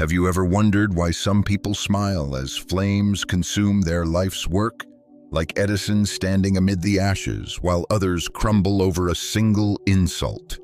Have you ever wondered why some people smile as flames consume their life's work? Like Edison standing amid the ashes, while others crumble over a single insult.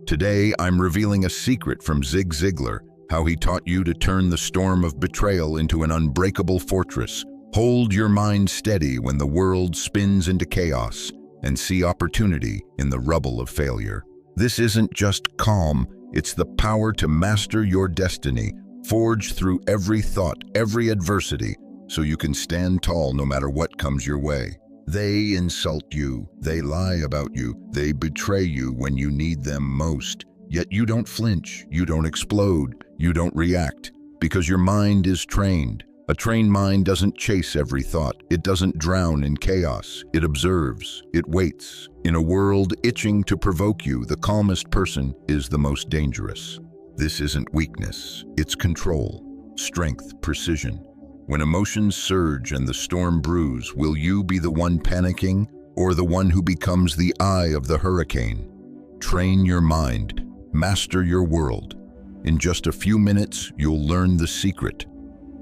Today, I'm revealing a secret from Zig Ziglar, how he taught you to turn the storm of betrayal into an unbreakable fortress. Hold your mind steady when the world spins into chaos, and see opportunity in the rubble of failure. This isn't just calm, it's the power to master your destiny, forged through every thought, every adversity, so you can stand tall no matter what comes your way. They insult you, they lie about you, they betray you when you need them most. Yet you don't flinch, you don't explode, you don't react, because your mind is trained. A trained mind doesn't chase every thought. It doesn't drown in chaos. It observes. It waits. In a world itching to provoke you, the calmest person is the most dangerous. This isn't weakness. It's control, strength, precision. When emotions surge and the storm brews, will you be the one panicking or the one who becomes the eye of the hurricane? Train your mind. Master your world. In just a few minutes, you'll learn the secret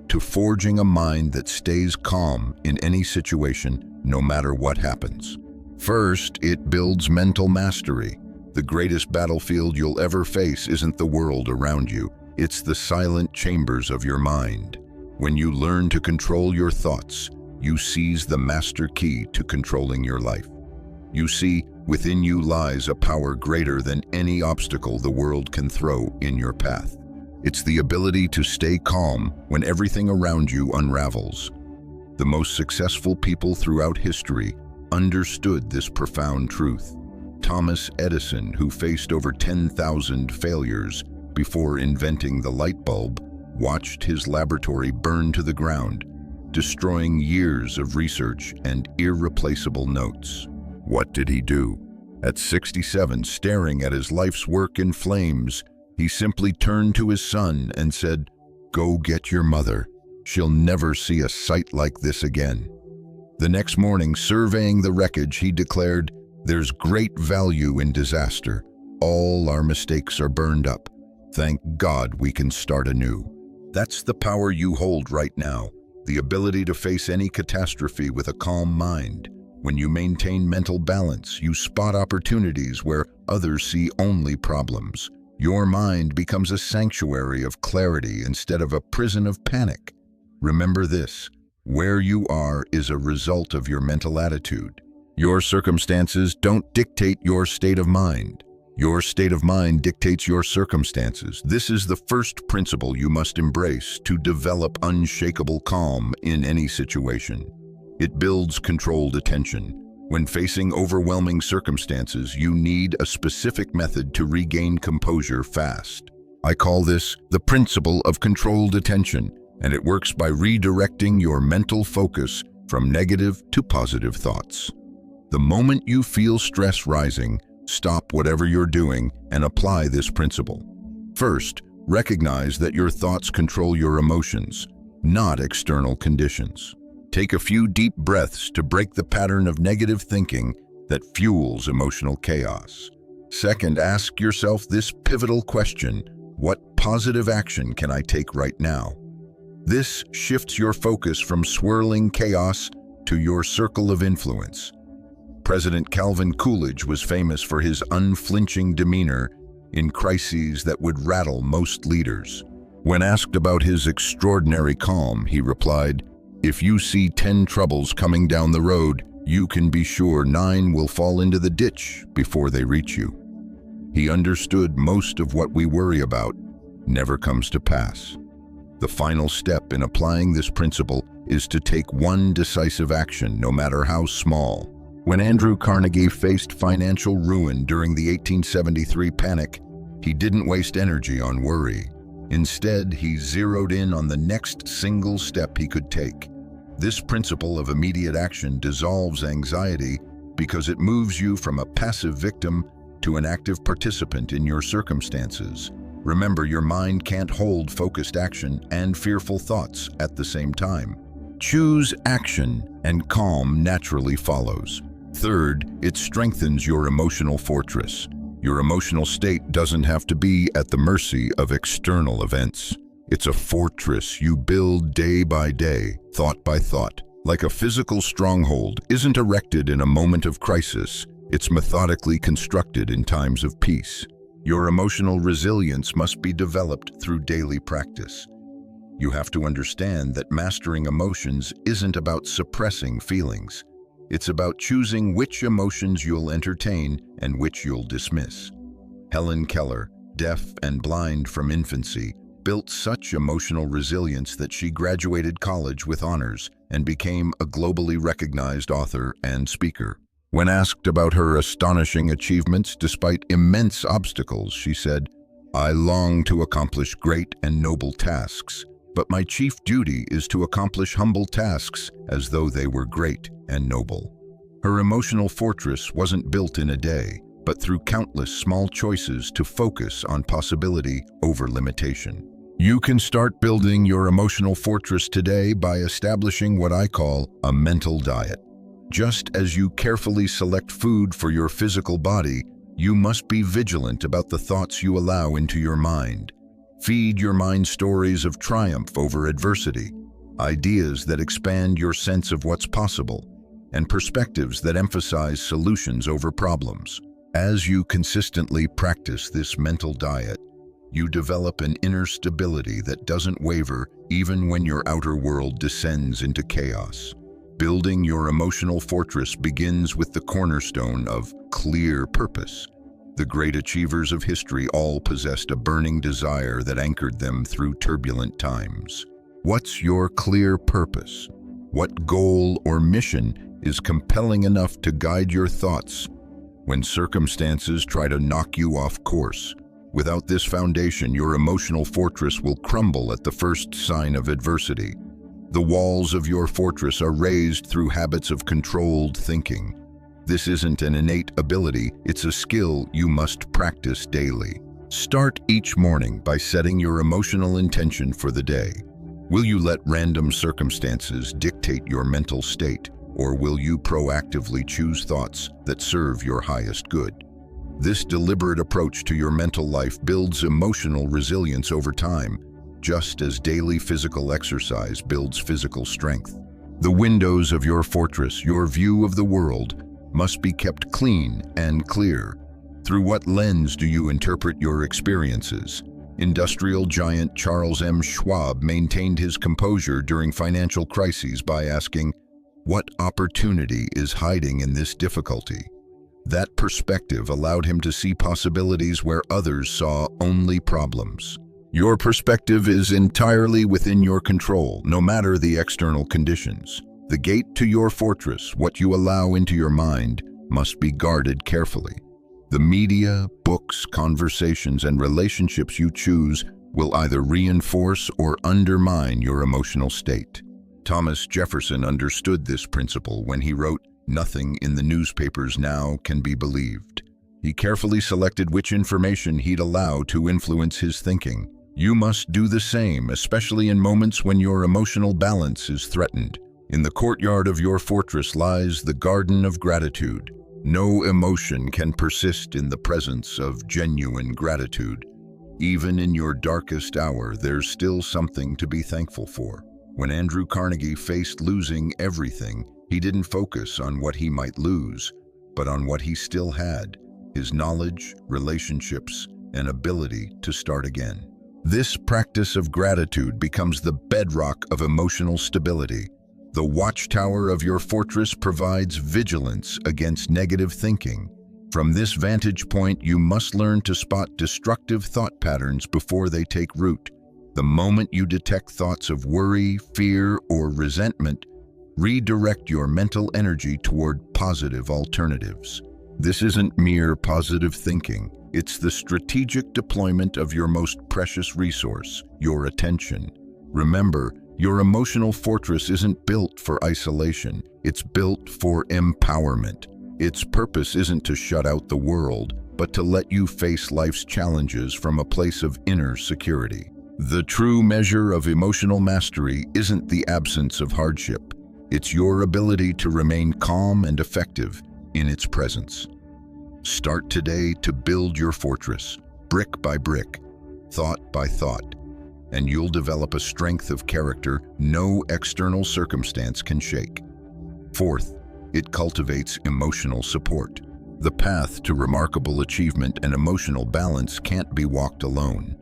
to forging a mind that stays calm in any situation, no matter what happens. First, it builds mental mastery. The greatest battlefield you'll ever face isn't the world around you. It's the silent chambers of your mind. When you learn to control your thoughts, you seize the master key to controlling your life. You see, within you lies a power greater than any obstacle the world can throw in your path. It's the ability to stay calm when everything around you unravels. The most successful people throughout history understood this profound truth. Thomas Edison, who faced over 10,000 failures before inventing the light bulb, watched his laboratory burn to the ground, destroying years of research and irreplaceable notes. What did he do? At 67, staring at his life's work in flames, he simply turned to his son and said, "Go get your mother. She'll never see a sight like this again." The next morning, surveying the wreckage, he declared, "There's great value in disaster. All our mistakes are burned up. Thank God we can start anew." That's the power you hold right now, the ability to face any catastrophe with a calm mind. When you maintain mental balance, you spot opportunities where others see only problems. Your mind becomes a sanctuary of clarity instead of a prison of panic. Remember this: where you are is a result of your mental attitude. Your circumstances don't dictate your state of mind. Your state of mind dictates your circumstances. This is the first principle you must embrace to develop unshakable calm in any situation. It builds controlled attention. When facing overwhelming circumstances, you need a specific method to regain composure fast. I call this the principle of controlled attention, and it works by redirecting your mental focus from negative to positive thoughts. The moment you feel stress rising, stop whatever you're doing and apply this principle. First, recognize that your thoughts control your emotions, not external conditions. Take a few deep breaths to break the pattern of negative thinking that fuels emotional chaos. Second, ask yourself this pivotal question: what positive action can I take right now? This shifts your focus from swirling chaos to your circle of influence. President Calvin Coolidge was famous for his unflinching demeanor in crises that would rattle most leaders. When asked about his extraordinary calm, he replied, "If you see 10 troubles coming down the road, you can be sure 9 will fall into the ditch before they reach you." He understood most of what we worry about never comes to pass. The final step in applying this principle is to take one decisive action, no matter how small. When Andrew Carnegie faced financial ruin during the 1873 panic, he didn't waste energy on worry. Instead, he zeroed in on the next single step he could take. This principle of immediate action dissolves anxiety because it moves you from a passive victim to an active participant in your circumstances. Remember, your mind can't hold focused action and fearful thoughts at the same time. Choose action, and calm naturally follows. Third, it strengthens your emotional fortress. Your emotional state doesn't have to be at the mercy of external events. It's a fortress you build day by day, thought by thought. Like a physical stronghold isn't erected in a moment of crisis, it's methodically constructed in times of peace. Your emotional resilience must be developed through daily practice. You have to understand that mastering emotions isn't about suppressing feelings. It's about choosing which emotions you'll entertain and which you'll dismiss. Helen Keller, deaf and blind from infancy, built such emotional resilience that she graduated college with honors and became a globally recognized author and speaker. When asked about her astonishing achievements despite immense obstacles, she said, "I long to accomplish great and noble tasks, but my chief duty is to accomplish humble tasks as though they were great and noble." Her emotional fortress wasn't built in a day, but through countless small choices to focus on possibility over limitation. You can start building your emotional fortress today by establishing what I call a mental diet. Just as you carefully select food for your physical body, you must be vigilant about the thoughts you allow into your mind. Feed your mind stories of triumph over adversity, ideas that expand your sense of what's possible, and perspectives that emphasize solutions over problems. As you consistently practice this mental diet, you develop an inner stability that doesn't waver even when your outer world descends into chaos. Building your emotional fortress begins with the cornerstone of clear purpose. The great achievers of history all possessed a burning desire that anchored them through turbulent times. What's your clear purpose? What goal or mission is compelling enough to guide your thoughts when circumstances try to knock you off course? Without this foundation, your emotional fortress will crumble at the first sign of adversity. The walls of your fortress are raised through habits of controlled thinking. This isn't an innate ability, it's a skill you must practice daily. Start each morning by setting your emotional intention for the day. Will you let random circumstances dictate your mental state, or will you proactively choose thoughts that serve your highest good? This deliberate approach to your mental life builds emotional resilience over time, just as daily physical exercise builds physical strength. The windows of your fortress, your view of the world, must be kept clean and clear. Through what lens do you interpret your experiences? Industrial giant Charles M. Schwab maintained his composure during financial crises by asking, "What opportunity is hiding in this difficulty?" That perspective allowed him to see possibilities where others saw only problems. Your perspective is entirely within your control, no matter the external conditions. The gate to your fortress, what you allow into your mind, must be guarded carefully. The media, books, conversations, and relationships you choose will either reinforce or undermine your emotional state. Thomas Jefferson understood this principle when he wrote, "Nothing in the newspapers now can be believed." He carefully selected which information he'd allow to influence his thinking. You must do the same, especially in moments when your emotional balance is threatened. In the courtyard of your fortress lies the garden of gratitude. No emotion can persist in the presence of genuine gratitude. Even in your darkest hour, there's still something to be thankful for. When Andrew Carnegie faced losing everything, he didn't focus on what he might lose, but on what he still had: his knowledge, relationships, and ability to start again. This practice of gratitude becomes the bedrock of emotional stability. The watchtower of your fortress provides vigilance against negative thinking. From this vantage point, you must learn to spot destructive thought patterns before they take root. The moment you detect thoughts of worry, fear, or resentment, redirect your mental energy toward positive alternatives. This isn't mere positive thinking. It's the strategic deployment of your most precious resource, your attention. Remember, your emotional fortress isn't built for isolation. It's built for empowerment. Its purpose isn't to shut out the world, but to let you face life's challenges from a place of inner security. The true measure of emotional mastery isn't the absence of hardship. It's your ability to remain calm and effective in its presence. Start today to build your fortress, brick by brick, thought by thought, and you'll develop a strength of character no external circumstance can shake. Fourth, it cultivates emotional support. The path to remarkable achievement and emotional balance can't be walked alone.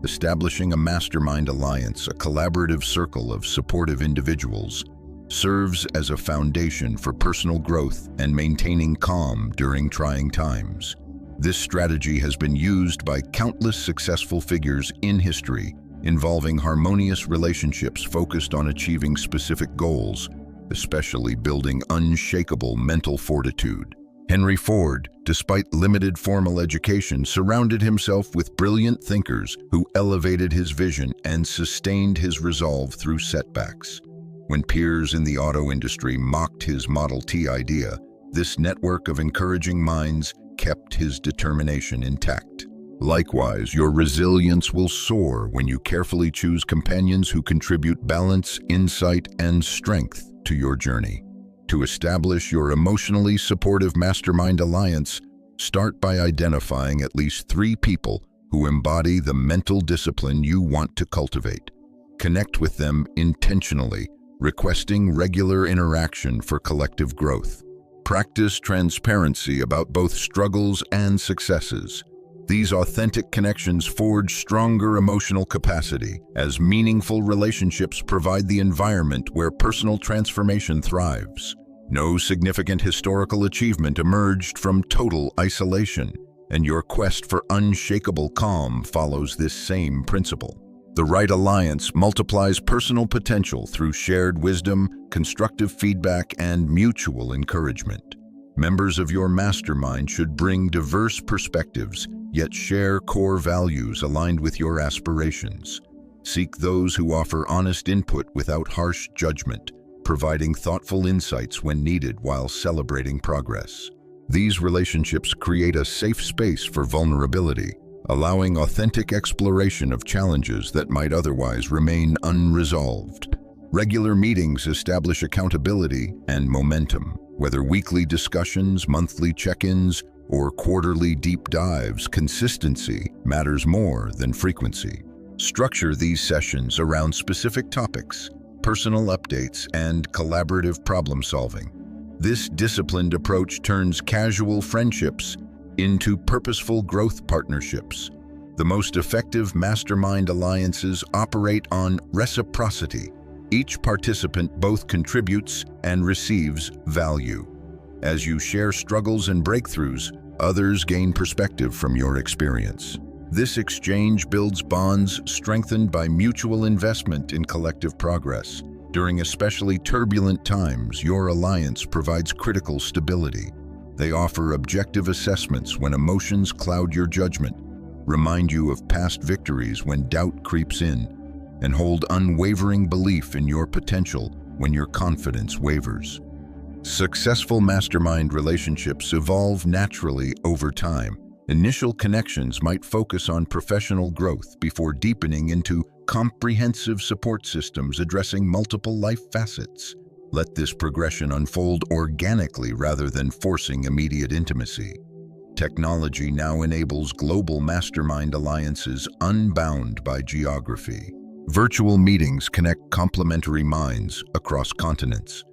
Establishing a mastermind alliance, a collaborative circle of supportive individuals, serves as a foundation for personal growth and maintaining calm during trying times. This strategy has been used by countless successful figures in history, involving harmonious relationships focused on achieving specific goals, especially building unshakable mental fortitude. Henry Ford, despite limited formal education, surrounded himself with brilliant thinkers who elevated his vision and sustained his resolve through setbacks. When peers in the auto industry mocked his Model T idea, this network of encouraging minds kept his determination intact. Likewise, your resilience will soar when you carefully choose companions who contribute balance, insight, and strength to your journey. To establish your emotionally supportive mastermind alliance, start by identifying at least 3 people who embody the mental discipline you want to cultivate. Connect with them intentionally, requesting regular interaction for collective growth. Practice transparency about both struggles and successes. These authentic connections forge stronger emotional capacity, as meaningful relationships provide the environment where personal transformation thrives. No significant historical achievement emerged from total isolation, and your quest for unshakable calm follows this same principle. The right alliance multiplies personal potential through shared wisdom, constructive feedback, and mutual encouragement. Members of your mastermind should bring diverse perspectives, yet share core values aligned with your aspirations. Seek those who offer honest input without harsh judgment, providing thoughtful insights when needed while celebrating progress. These relationships create a safe space for vulnerability, allowing authentic exploration of challenges that might otherwise remain unresolved. Regular meetings establish accountability and momentum. Whether weekly discussions, monthly check-ins, or quarterly deep dives, consistency matters more than frequency. Structure these sessions around specific topics, personal updates, and collaborative problem-solving. This disciplined approach turns casual friendships into purposeful growth partnerships. The most effective mastermind alliances operate on reciprocity. Each participant both contributes and receives value. As you share struggles and breakthroughs, others gain perspective from your experience. This exchange builds bonds strengthened by mutual investment in collective progress. During especially turbulent times, your alliance provides critical stability. They offer objective assessments when emotions cloud your judgment, remind you of past victories when doubt creeps in, and hold unwavering belief in your potential when your confidence wavers. Successful mastermind relationships evolve naturally over time. Initial connections might focus on professional growth before deepening into comprehensive support systems addressing multiple life facets. Let this progression unfold organically rather than forcing immediate intimacy. Technology now enables global mastermind alliances unbound by geography. Virtual meetings connect complementary minds across continents,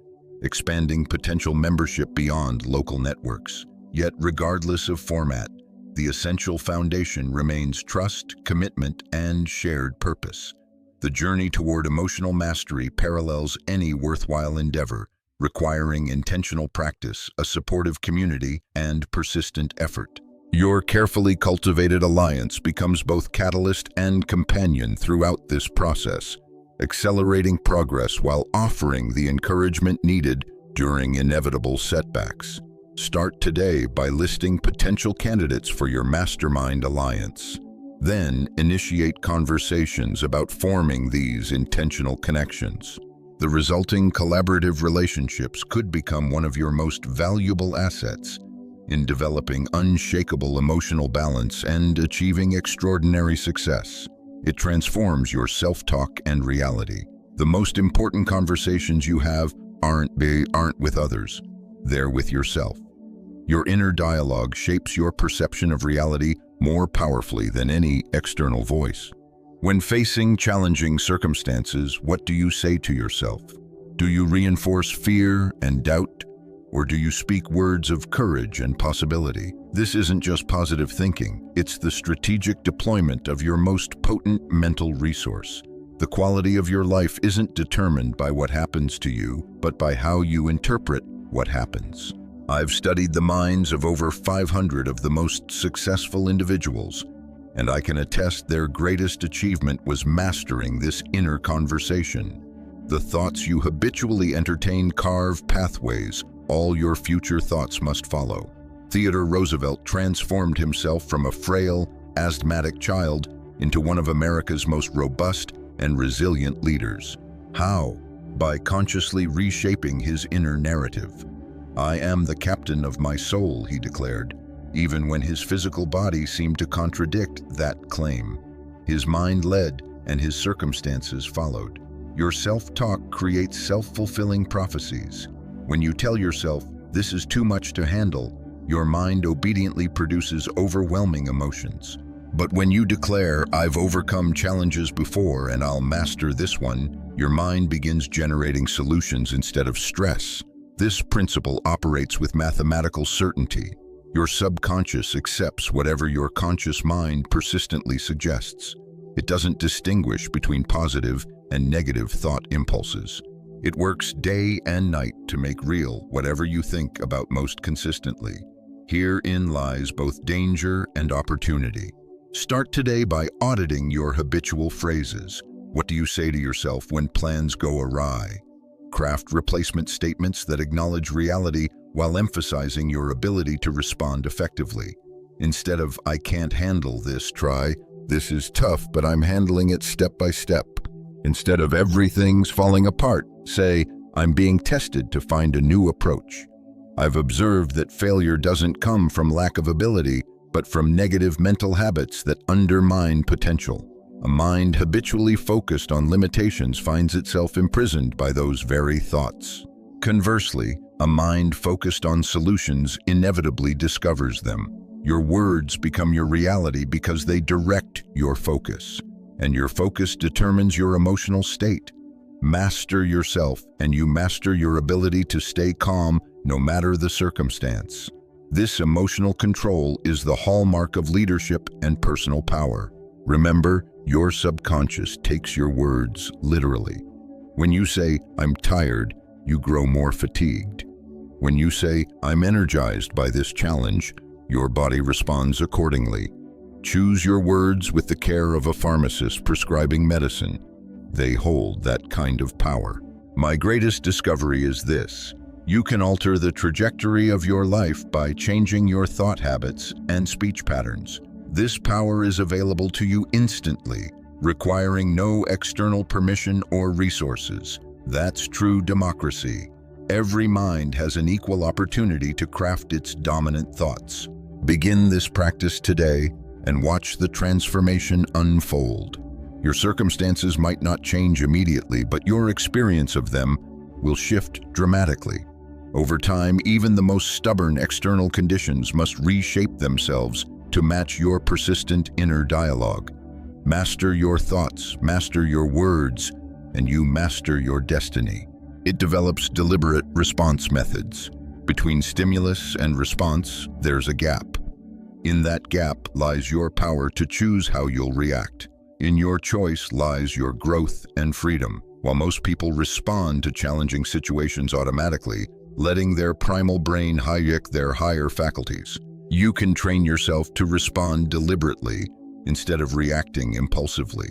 expanding potential membership beyond local networks. Yet, regardless of format, the essential foundation remains trust, commitment, and shared purpose. The journey toward emotional mastery parallels any worthwhile endeavor, requiring intentional practice, a supportive community, and persistent effort. Your carefully cultivated alliance becomes both catalyst and companion throughout this process, accelerating progress while offering the encouragement needed during inevitable setbacks. Start today by listing potential candidates for your mastermind alliance. Then initiate conversations about forming these intentional connections. The resulting collaborative relationships could become one of your most valuable assets in developing unshakable emotional balance and achieving extraordinary success. It transforms your self-talk and reality. The most important conversations you have aren't with others, they're with yourself. Your inner dialogue shapes your perception of reality more powerfully than any external voice. When facing challenging circumstances, what do you say to yourself? Do you reinforce fear and doubt, or do you speak words of courage and possibility? This isn't just positive thinking, it's the strategic deployment of your most potent mental resource. The quality of your life isn't determined by what happens to you, but by how you interpret what happens. I've studied the minds of over 500 of the most successful individuals, and I can attest their greatest achievement was mastering this inner conversation. The thoughts you habitually entertain carve pathways all your future thoughts must follow. Theodore Roosevelt transformed himself from a frail, asthmatic child into one of America's most robust and resilient leaders. How? By consciously reshaping his inner narrative. "I am the captain of my soul," he declared, even when his physical body seemed to contradict that claim. His mind led, and his circumstances followed. Your self-talk creates self-fulfilling prophecies. When you tell yourself, "This is too much to handle," your mind obediently produces overwhelming emotions. But when you declare, "I've overcome challenges before and I'll master this one," your mind begins generating solutions instead of stress. This principle operates with mathematical certainty. Your subconscious accepts whatever your conscious mind persistently suggests. It doesn't distinguish between positive and negative thought impulses. It works day and night to make real whatever you think about most consistently. Herein lies both danger and opportunity. Start today by auditing your habitual phrases. What do you say to yourself when plans go awry? Craft replacement statements that acknowledge reality while emphasizing your ability to respond effectively. Instead of "I can't handle this," try "This is tough, but I'm handling it step by step." Instead of "Everything's falling apart," say "I'm being tested to find a new approach." I've observed that failure doesn't come from lack of ability, but from negative mental habits that undermine potential. A mind habitually focused on limitations finds itself imprisoned by those very thoughts. Conversely, a mind focused on solutions inevitably discovers them. Your words become your reality because they direct your focus, and your focus determines your emotional state. Master yourself, and you master your ability to stay calm no matter the circumstance. This emotional control is the hallmark of leadership and personal power. Remember, your subconscious takes your words literally. When you say, "I'm tired," you grow more fatigued. When you say, "I'm energized by this challenge," your body responds accordingly. Choose your words with the care of a pharmacist prescribing medicine. They hold that kind of power. My greatest discovery is this: you can alter the trajectory of your life by changing your thought habits and speech patterns. This power is available to you instantly, requiring no external permission or resources. That's true democracy. Every mind has an equal opportunity to craft its dominant thoughts. Begin this practice today and watch the transformation unfold. Your circumstances might not change immediately, but your experience of them will shift dramatically. Over time, even the most stubborn external conditions must reshape themselves to match your persistent inner dialogue. Master your thoughts, master your words, and you master your destiny. It develops deliberate response methods. Between stimulus and response, there's a gap. In that gap lies your power to choose how you'll react. In your choice lies your growth and freedom. While most people respond to challenging situations automatically, letting their primal brain hijack their higher faculties, you can train yourself to respond deliberately instead of reacting impulsively.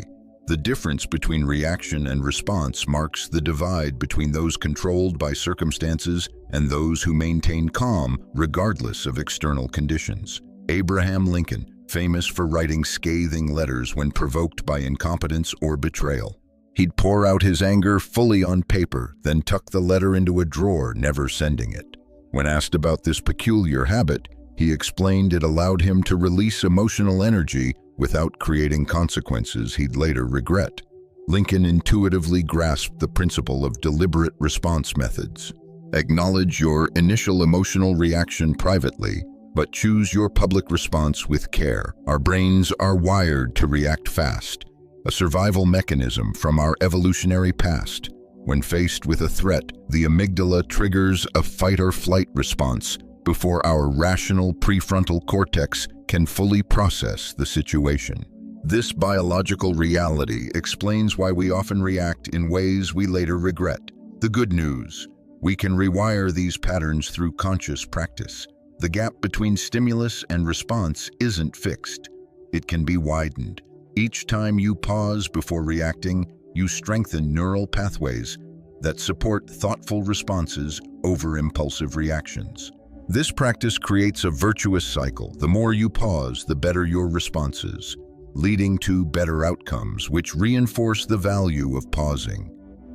The difference between reaction and response marks the divide between those controlled by circumstances and those who maintain calm regardless of external conditions. Abraham Lincoln, famous for writing scathing letters when provoked by incompetence or betrayal. He'd pour out his anger fully on paper, then tuck the letter into a drawer, never sending it. When asked about this peculiar habit, he explained it allowed him to release emotional energy without creating consequences he'd later regret. Lincoln intuitively grasped the principle of deliberate response methods. Acknowledge your initial emotional reaction privately, but choose your public response with care. Our brains are wired to react fast. a survival mechanism from our evolutionary past. When faced with a threat, the amygdala triggers a fight-or-flight response before our rational prefrontal cortex can fully process the situation. This biological reality explains why we often react in ways we later regret. The good news: we can rewire these patterns through conscious practice. The gap between stimulus and response isn't fixed. It can be widened. Each time you pause before reacting, you strengthen neural pathways that support thoughtful responses over impulsive reactions. This practice creates a virtuous cycle. The more you pause, the better your responses, leading to better outcomes, which reinforce the value of pausing.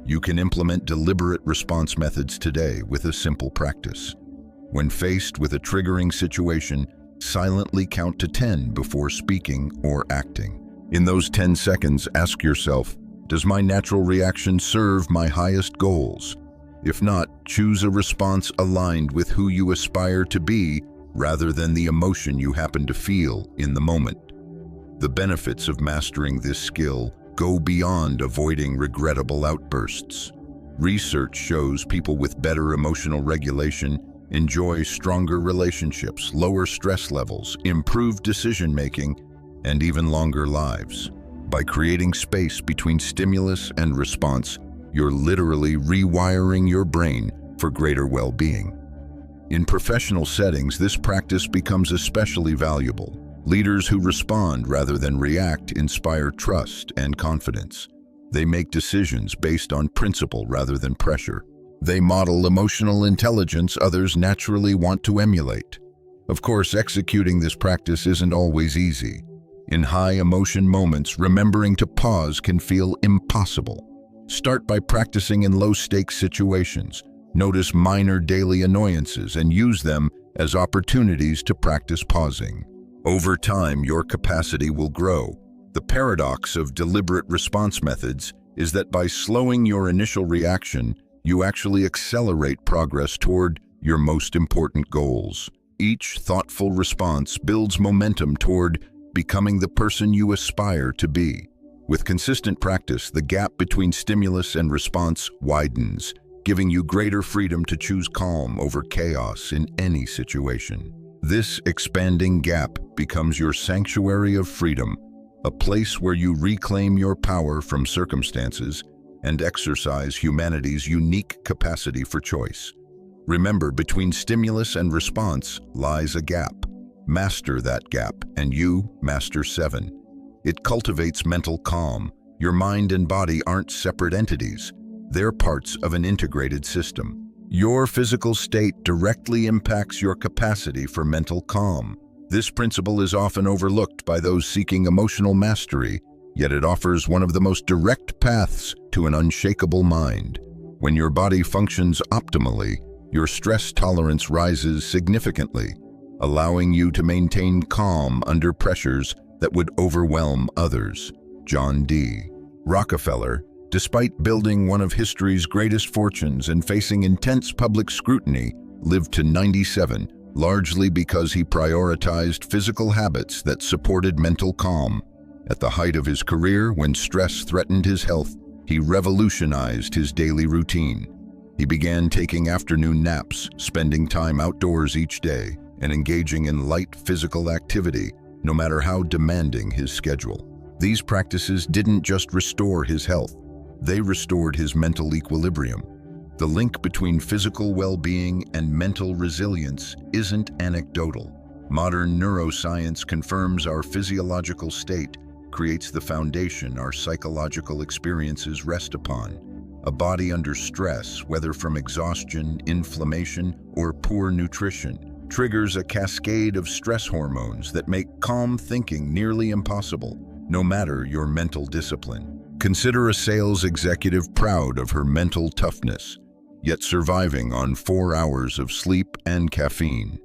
You can implement deliberate response methods today with a simple practice. When faced with a triggering situation, silently count to 10 before speaking or acting. In those 10 seconds, ask yourself, does my natural reaction serve my highest goals? If not, choose a response aligned with who you aspire to be rather than the emotion you happen to feel in the moment. The benefits of mastering this skill go beyond avoiding regrettable outbursts. Research shows people with better emotional regulation enjoy stronger relationships, lower stress levels, improved decision-making, and even longer lives. By creating space between stimulus and response, you're literally rewiring your brain for greater well-being. In professional settings, this practice becomes especially valuable. Leaders who respond rather than react inspire trust and confidence. They make decisions based on principle rather than pressure. They model emotional intelligence others naturally want to emulate. Of course, executing this practice isn't always easy. In high-emotion moments, remembering to pause can feel impossible. Start by practicing in low-stakes situations. Notice minor daily annoyances and use them as opportunities to practice pausing. Over time, your capacity will grow. The paradox of deliberate response methods is that by slowing your initial reaction, you actually accelerate progress toward your most important goals. Each thoughtful response builds momentum toward becoming the person you aspire to be. With consistent practice, the gap between stimulus and response widens, giving you greater freedom to choose calm over chaos in any situation. This expanding gap becomes your sanctuary of freedom, a place where you reclaim your power from circumstances and exercise humanity's unique capacity for choice. Remember, between stimulus and response lies a gap. Master that gap, and you master 7. It cultivates mental calm. Your mind and body aren't separate entities. They're parts of an integrated system. Your physical state directly impacts your capacity for mental calm. This principle is often overlooked by those seeking emotional mastery, yet it offers one of the most direct paths to an unshakable mind. When your body functions optimally, your stress tolerance rises significantly, allowing you to maintain calm under pressures that would overwhelm others. John D. Rockefeller, despite building one of history's greatest fortunes and facing intense public scrutiny, lived to 97, largely because he prioritized physical habits that supported mental calm. At the height of his career, when stress threatened his health, he revolutionized his daily routine. He began taking afternoon naps, spending time outdoors each day, and engaging in light physical activity, no matter how demanding his schedule. These practices didn't just restore his health, they restored his mental equilibrium. The link between physical well-being and mental resilience isn't anecdotal. Modern neuroscience confirms our physiological state creates the foundation our psychological experiences rest upon. A body under stress, whether from exhaustion, inflammation, or poor nutrition, triggers a cascade of stress hormones that make calm thinking nearly impossible, no matter your mental discipline. Consider a sales executive proud of her mental toughness, yet surviving on 4 hours of sleep and caffeine.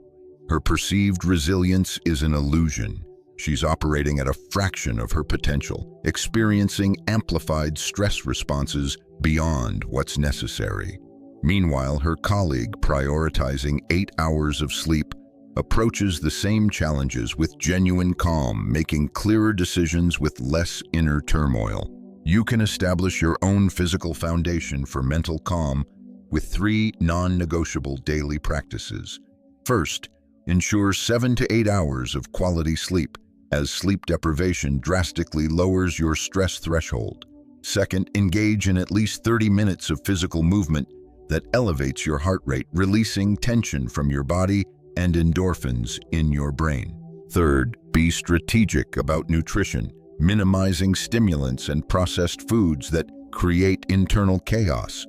Her perceived resilience is an illusion. She's operating at a fraction of her potential, experiencing amplified stress responses beyond what's necessary. Meanwhile, her colleague, prioritizing 8 hours of sleep, approaches the same challenges with genuine calm, making clearer decisions with less inner turmoil. You can establish your own physical foundation for mental calm with 3 non-negotiable daily practices. First, ensure 7 to 8 hours of quality sleep, as sleep deprivation drastically lowers your stress threshold. Second, engage in at least 30 minutes of physical movement that elevates your heart rate, releasing tension from your body and endorphins in your brain. Third, be strategic about nutrition, minimizing stimulants and processed foods that create internal chaos.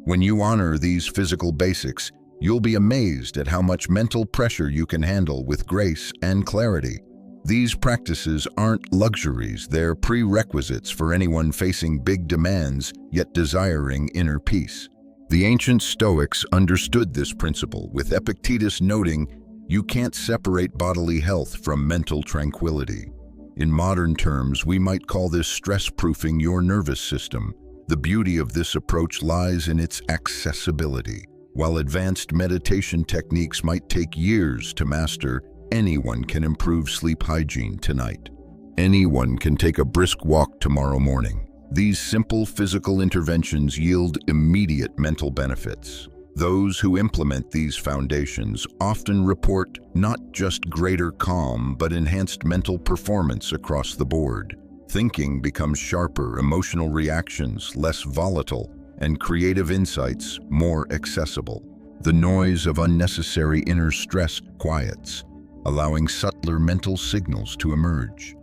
When you honor these physical basics, you'll be amazed at how much mental pressure you can handle with grace and clarity. These practices aren't luxuries, they're prerequisites for anyone facing big demands yet desiring inner peace. The ancient Stoics understood this principle, with Epictetus noting, "You can't separate bodily health from mental tranquility." In modern terms, we might call this stress-proofing your nervous system. The beauty of this approach lies in its accessibility. While advanced meditation techniques might take years to master, anyone can improve sleep hygiene tonight. Anyone can take a brisk walk tomorrow morning. These simple physical interventions yield immediate mental benefits. Those who implement these foundations often report not just greater calm, but enhanced mental performance across the board. Thinking becomes sharper, emotional reactions less volatile, and creative insights more accessible. The noise of unnecessary inner stress quiets, allowing subtler mental signals to emerge.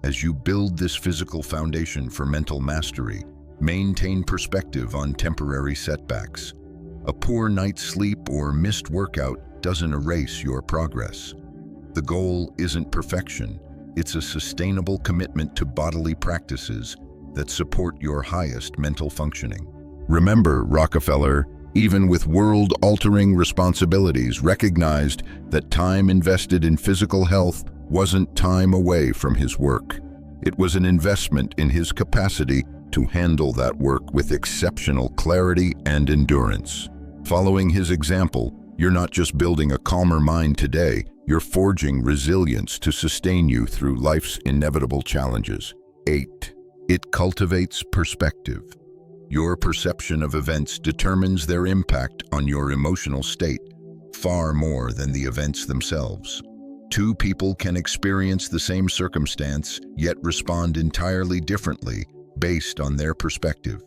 As you build this physical foundation for mental mastery, maintain perspective on temporary setbacks. A poor night's sleep or missed workout doesn't erase your progress. The goal isn't perfection, it's a sustainable commitment to bodily practices that support your highest mental functioning. Remember, Rockefeller, even with world-altering responsibilities, recognized that time invested in physical health wasn't time away from his work. It was an investment in his capacity to handle that work with exceptional clarity and endurance. Following his example, you're not just building a calmer mind today, you're forging resilience to sustain you through life's inevitable challenges. 8. It cultivates perspective. Your perception of events determines their impact on your emotional state, far more than the events themselves. Two people can experience the same circumstance, yet respond entirely differently based on their perspective.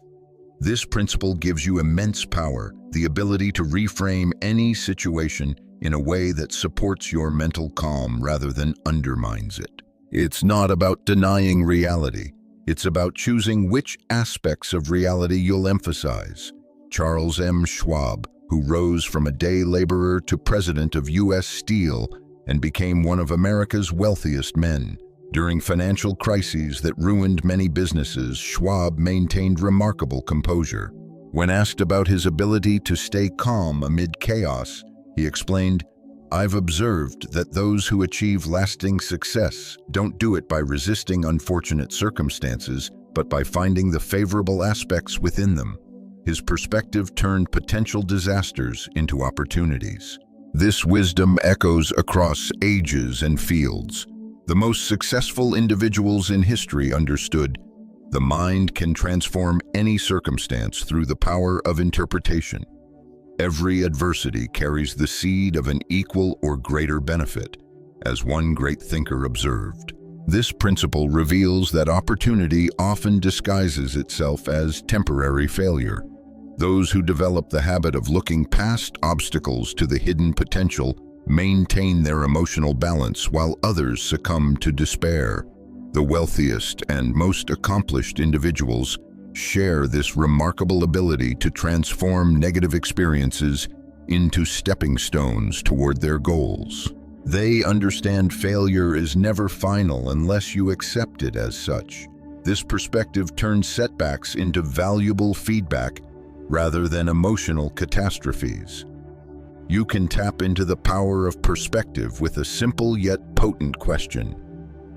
This principle gives you immense power, the ability to reframe any situation in a way that supports your mental calm rather than undermines it. It's not about denying reality. It's about choosing which aspects of reality you'll emphasize. Charles M. Schwab, who rose from a day laborer to president of U.S. Steel and became one of America's wealthiest men. During financial crises that ruined many businesses, Schwab maintained remarkable composure. When asked about his ability to stay calm amid chaos, he explained, "I've observed that those who achieve lasting success don't do it by resisting unfortunate circumstances, but by finding the favorable aspects within them." His perspective turned potential disasters into opportunities. This wisdom echoes across ages and fields. The most successful individuals in history understood the mind can transform any circumstance through the power of interpretation. Every adversity carries the seed of an equal or greater benefit, as one great thinker observed. This principle reveals that opportunity often disguises itself as temporary failure. Those who develop the habit of looking past obstacles to the hidden potential maintain their emotional balance, while others succumb to despair. The wealthiest and most accomplished individuals share this remarkable ability to transform negative experiences into stepping stones toward their goals. They understand failure is never final unless you accept it as such. This perspective turns setbacks into valuable feedback rather than emotional catastrophes. You can tap into the power of perspective with a simple yet potent question.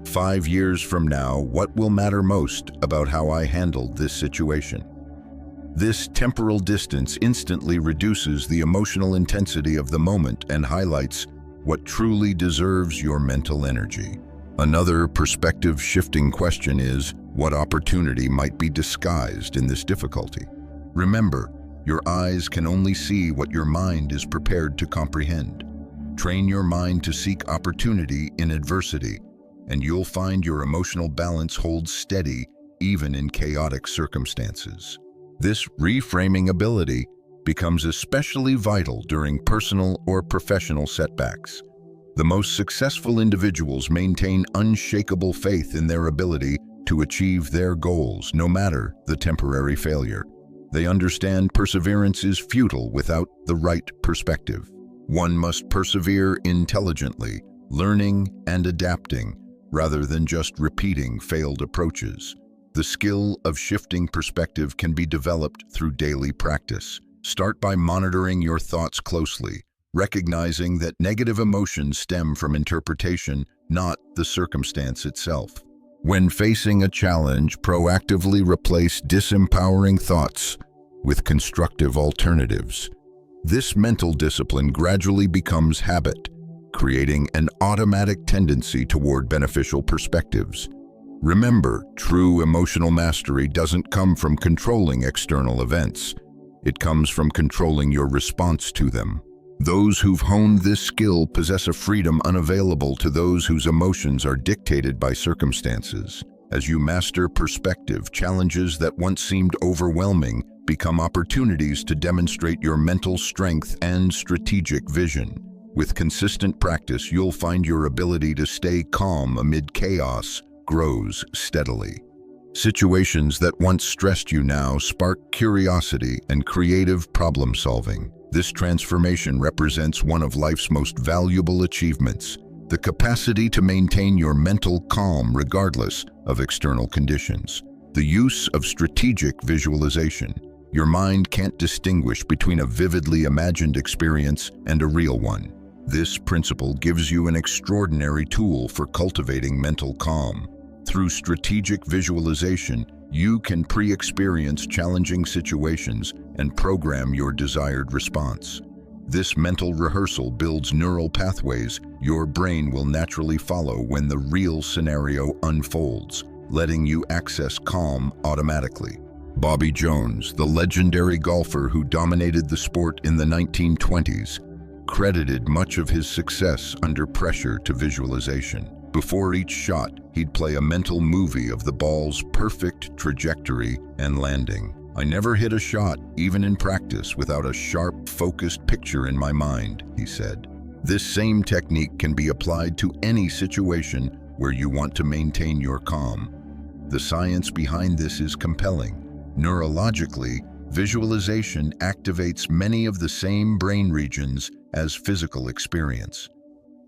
5 years from now, what will matter most about how I handled this situation? This temporal distance instantly reduces the emotional intensity of the moment and highlights what truly deserves your mental energy. Another perspective-shifting question is, what opportunity might be disguised in this difficulty? Remember, your eyes can only see what your mind is prepared to comprehend. Train your mind to seek opportunity in adversity, and you'll find your emotional balance holds steady even in chaotic circumstances. This reframing ability becomes especially vital during personal or professional setbacks. The most successful individuals maintain unshakable faith in their ability to achieve their goals, no matter the temporary failure. They understand perseverance is futile without the right perspective. One must persevere intelligently, learning and adapting, rather than just repeating failed approaches. The skill of shifting perspective can be developed through daily practice. Start by monitoring your thoughts closely, recognizing that negative emotions stem from interpretation, not the circumstance itself. When facing a challenge, proactively replace disempowering thoughts with constructive alternatives. This mental discipline gradually becomes habit, creating an automatic tendency toward beneficial perspectives. Remember, true emotional mastery doesn't come from controlling external events. It comes from controlling your response to them. Those who've honed this skill possess a freedom unavailable to those whose emotions are dictated by circumstances. As you master perspective, challenges that once seemed overwhelming become opportunities to demonstrate your mental strength and strategic vision. With consistent practice, you'll find your ability to stay calm amid chaos grows steadily. Situations that once stressed you now spark curiosity and creative problem solving. This transformation represents one of life's most valuable achievements, the capacity to maintain your mental calm regardless of external conditions. The use of strategic visualization. Your mind can't distinguish between a vividly imagined experience and a real one. This principle gives you an extraordinary tool for cultivating mental calm. Through strategic visualization, you can pre-experience challenging situations and program your desired response. This mental rehearsal builds neural pathways your brain will naturally follow when the real scenario unfolds, letting you access calm automatically. Bobby Jones, the legendary golfer who dominated the sport in the 1920s, credited much of his success under pressure to visualization. Before each shot, he'd play a mental movie of the ball's perfect trajectory and landing. "I never hit a shot, even in practice, without a sharp, focused picture in my mind," he said. This same technique can be applied to any situation where you want to maintain your calm. The science behind this is compelling. Neurologically, visualization activates many of the same brain regions as physical experience.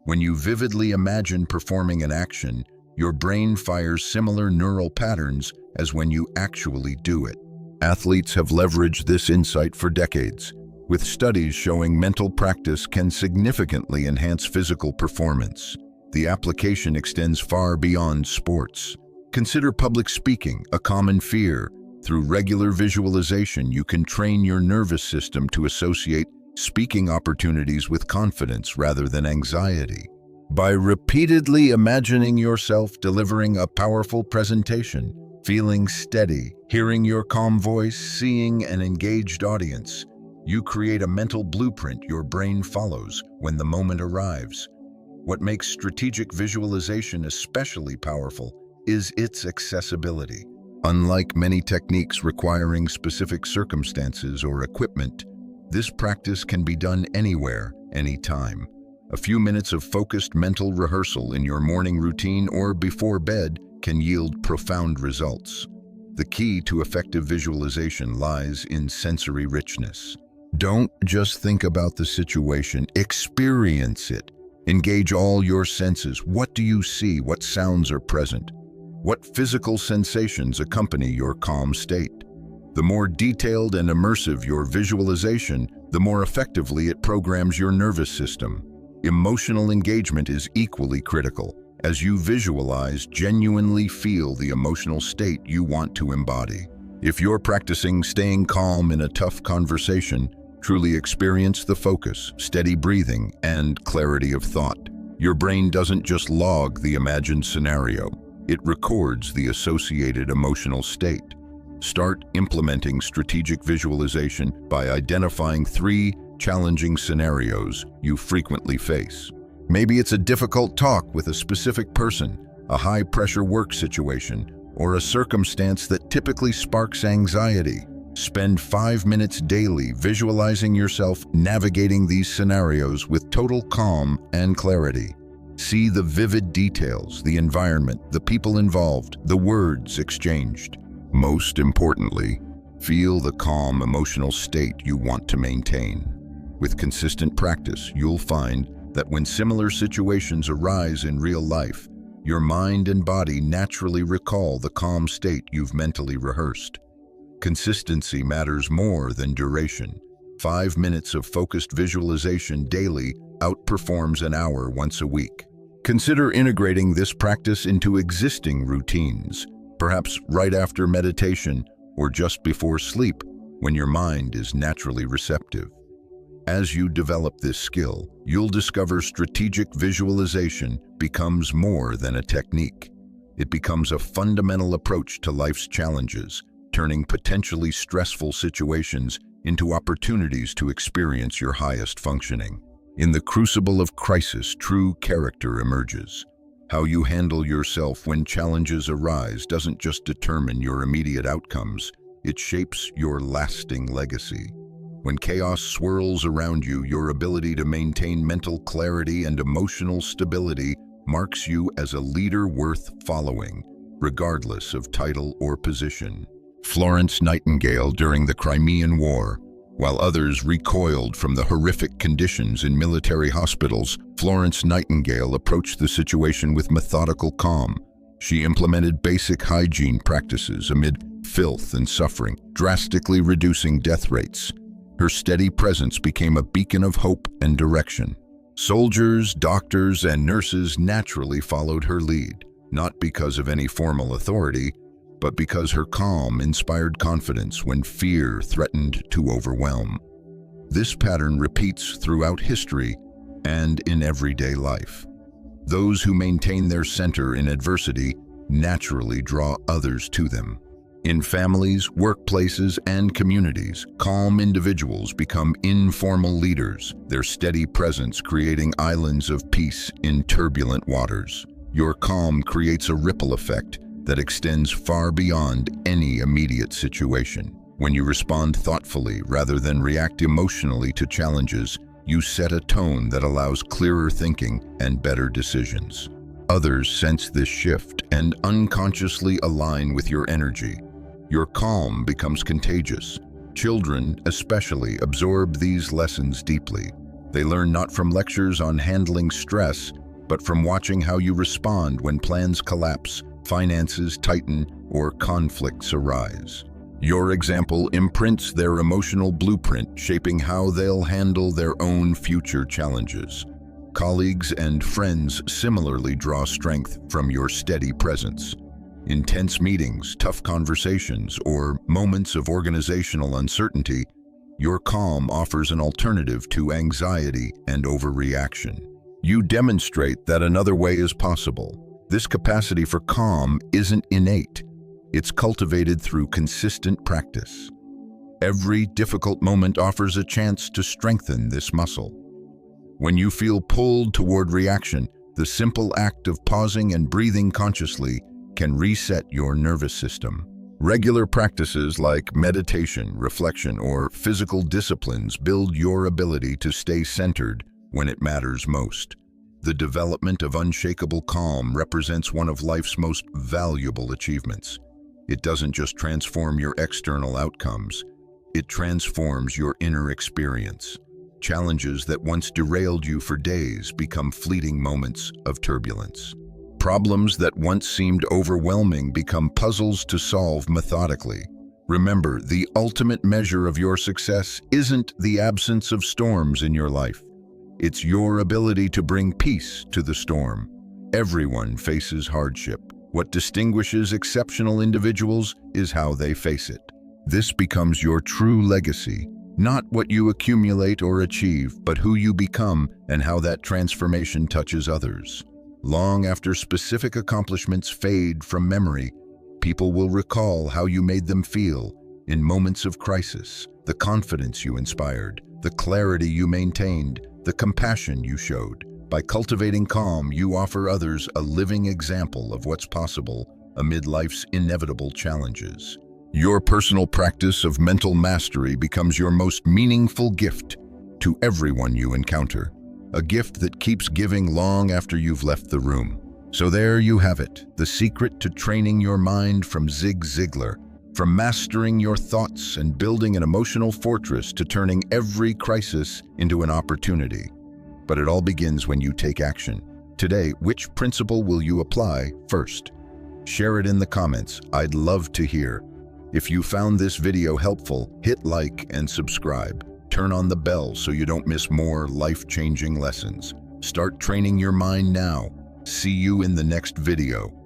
When you vividly imagine performing an action, your brain fires similar neural patterns as when you actually do it. Athletes have leveraged this insight for decades, with studies showing mental practice can significantly enhance physical performance. The application extends far beyond sports. Consider public speaking, a common fear. Through regular visualization, you can train your nervous system to associate speaking opportunities with confidence rather than anxiety. By repeatedly imagining yourself delivering a powerful presentation, feeling steady, hearing your calm voice, seeing an engaged audience, you create a mental blueprint your brain follows when the moment arrives. What makes strategic visualization especially powerful is its accessibility. Unlike many techniques requiring specific circumstances or equipment, this practice can be done anywhere, anytime. A few minutes of focused mental rehearsal in your morning routine or before bed can yield profound results. The key to effective visualization lies in sensory richness. Don't just think about the situation, experience it. Engage all your senses. What do you see? What sounds are present? What physical sensations accompany your calm state? The more detailed and immersive your visualization, the more effectively it programs your nervous system. Emotional engagement is equally critical. As you visualize, genuinely feel the emotional state you want to embody. If you're practicing staying calm in a tough conversation, Truly experience the focus, steady breathing, and clarity of thought. Your brain doesn't just log the imagined scenario, it records the associated emotional state. Start implementing strategic visualization by identifying 3 challenging scenarios you frequently face. Maybe it's a difficult talk with a specific person, a high-pressure work situation, or a circumstance that typically sparks anxiety. Spend 5 minutes daily visualizing yourself navigating these scenarios with total calm and clarity. See the vivid details, the environment, the people involved, the words exchanged. Most importantly, feel the calm emotional state you want to maintain. With consistent practice, you'll find that when similar situations arise in real life, your mind and body naturally recall the calm state you've mentally rehearsed. Consistency matters more than duration. 5 minutes of focused visualization daily outperforms an hour once a week. Consider integrating this practice into existing routines, perhaps right after meditation or just before sleep, when your mind is naturally receptive. As you develop this skill, you'll discover strategic visualization becomes more than a technique. It becomes a fundamental approach to life's challenges, turning potentially stressful situations into opportunities to experience your highest functioning. In the crucible of crisis, true character emerges. How you handle yourself when challenges arise doesn't just determine your immediate outcomes, it shapes your lasting legacy. When chaos swirls around you, your ability to maintain mental clarity and emotional stability marks you as a leader worth following, regardless of title or position. Florence Nightingale during the Crimean War. While others recoiled from the horrific conditions in military hospitals, Florence Nightingale approached the situation with methodical calm. She implemented basic hygiene practices amid filth and suffering, drastically reducing death rates. Her steady presence became a beacon of hope and direction. Soldiers, doctors, and nurses naturally followed her lead, not because of any formal authority, but because her calm inspired confidence when fear threatened to overwhelm. This pattern repeats throughout history and in everyday life. Those who maintain their center in adversity naturally draw others to them. In families, workplaces, and communities, calm individuals become informal leaders, their steady presence creating islands of peace in turbulent waters. Your calm creates a ripple effect that extends far beyond any immediate situation. When you respond thoughtfully rather than react emotionally to challenges, you set a tone that allows clearer thinking and better decisions. Others sense this shift and unconsciously align with your energy. Your calm becomes contagious. Children, especially, absorb these lessons deeply. They learn not from lectures on handling stress, but from watching how you respond when plans collapse, finances tighten, or conflicts arise. Your example imprints their emotional blueprint, shaping how they'll handle their own future challenges. Colleagues and friends similarly draw strength from your steady presence. Intense meetings, tough conversations, or moments of organizational uncertainty, your calm offers an alternative to anxiety and overreaction. You demonstrate that another way is possible. This capacity for calm isn't innate. It's cultivated through consistent practice. Every difficult moment offers a chance to strengthen this muscle. When you feel pulled toward reaction, the simple act of pausing and breathing consciously can reset your nervous system. Regular practices like meditation, reflection, or physical disciplines build your ability to stay centered when it matters most. The development of unshakable calm represents one of life's most valuable achievements. It doesn't just transform your external outcomes, it transforms your inner experience. Challenges that once derailed you for days become fleeting moments of turbulence. Problems that once seemed overwhelming become puzzles to solve methodically. Remember, the ultimate measure of your success isn't the absence of storms in your life. It's your ability to bring peace to the storm. Everyone faces hardship. What distinguishes exceptional individuals is how they face it. This becomes your true legacy, Not what you accumulate or achieve, but who you become and how that transformation touches others. Long after specific accomplishments fade from memory, people will recall how you made them feel in moments of crisis, the confidence you inspired, the clarity you maintained, the compassion you showed. By cultivating calm, you offer others a living example of what's possible amid life's inevitable challenges. Your personal practice of mental mastery becomes your most meaningful gift to everyone you encounter, a gift that keeps giving long after you've left the room. So there you have it, the secret to training your mind from Zig Ziglar, from mastering your thoughts and building an emotional fortress to turning every crisis into an opportunity. But it all begins when you take action. Today, which principle will you apply first? Share it in the comments. I'd love to hear. If you found this video helpful, hit like and subscribe. Turn on the bell so you don't miss more life-changing lessons. Start training your mind now. See you in the next video.